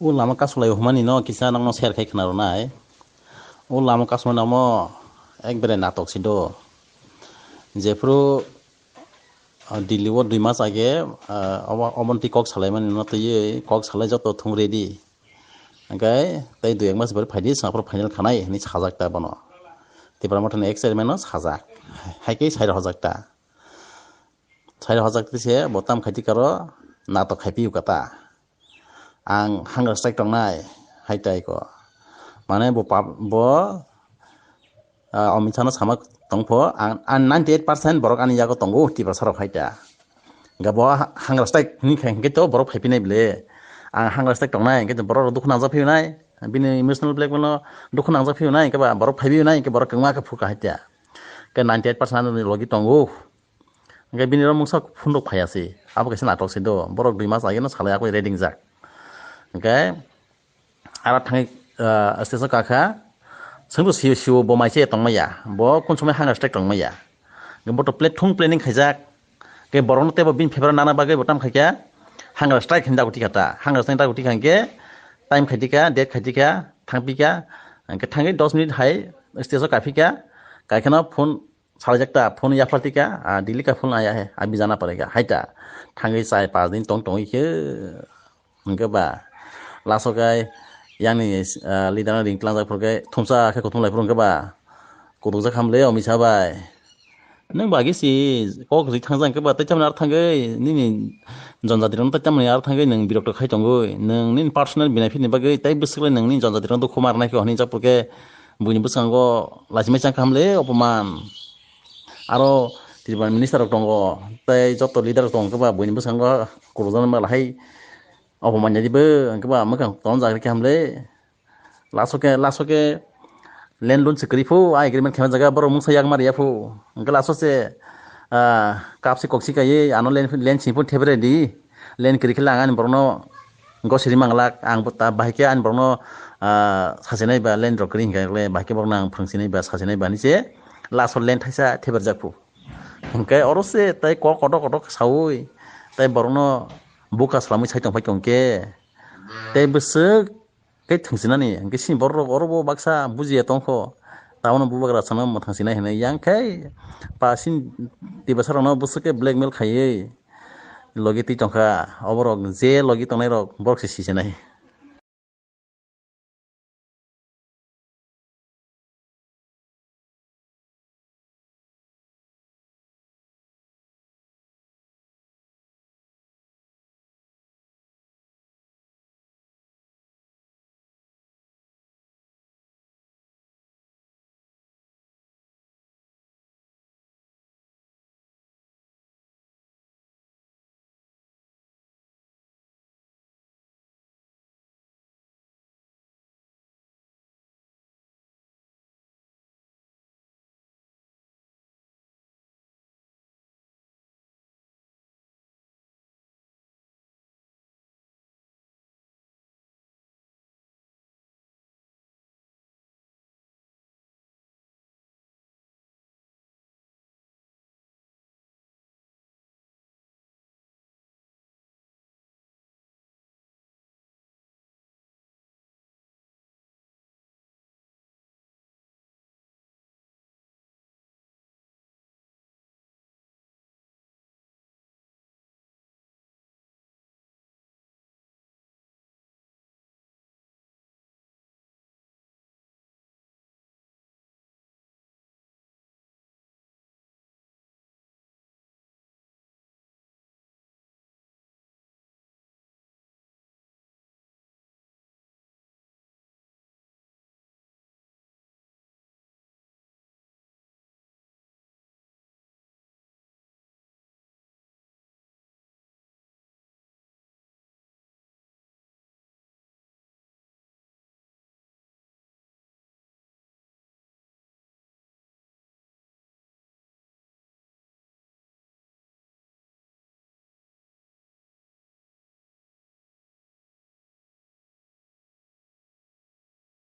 O lama kasulay humani no kisa nang no share khai khana ronai o lama kasulay namo ekbare natok sido jefru Delhi o 2 মাস আগে অমন্তি cock Solaiman no teye kok salai joto thung ready okay tai 2 মাস bar phaidi sapro final khanai ni sajak ta bano tibra matan experiment no sajak haike 4000 ta 4000 tise botam khaiti karo natok khaipi ukata ang hangar strike tongnai haitai ko mane bo omichano samak tongpho ang 98% borok ani jago tongo tibra sarok haita gabo hangar strike ni khangke to borok khaipinai ble ang hangar strike tongnai ke borok dukhna japhiunai bini emotional blackmail no dukhna japhiunai ke ba borok phaibiunai ke borok kangma ke phuka haita ke 98% ni logi tongo ke bini ro mungsa phundok phaiasi abo kese natok sido borok 2 মাস age no salai akoi reading jak okay ara thangi station kakha sengbo siu bo maise tongmaya bo konsumai hangar strike tongmaya bo to platform planning khaijak ke borong te bo bin february nana bagai botam khaikya hangar strike hinda guti kata hangar strike guti khangke time khaitika date khaitika thangpika ke thangi 10 minute hai station kafika kaikhana phone saljakta phone yaplatika dili ka phone aya hai abi jana parega haita thangi sai 5 din tong ke ngke ba lasokai yang ni leader ring tlang jak phurke thumsa khe kothum lai phurke ba kodok jak hamle omisa bai nang bagi si kok ri thangjang ke ba tai chamna thangai ni jonjadiron tai chamna ar thangai nang birokto khai tongoi nang nin personal benefit ni bagai tai bisle nang nin jonjadiron to khumar nai ko hini jak phurke buini busango lajimai chang hamle opoman aro tirban minister tongo tai joto leader tong ke ba buini busango kodojan ma lahai opoman jadi be ke ba makang ton jak ke hamle lasoke land loan sekri fu agreement khema jaga boro mungsa yak mar yafu ngla asose kapsi koksi kai ano land simpu thebre di land kri khila ngan borno gosiri manglak ang bota bahike an borno sasenai ba land rokri ngale bahike borno ang phungsinai ba sasenai ba niche laso land thaisa theber jakfu hingkai orose tai kodok saui tai borno buka salamui saitong pai tongke tai besek ke thungsinani ke sin borok orobo baksa bujiya tongkho tawono bubagra sana ma thangsinai hene yangkai pasin tibasarano busuke blackmail khaiye logi ti tongkha oborok je logi tongnai rok borok si sinai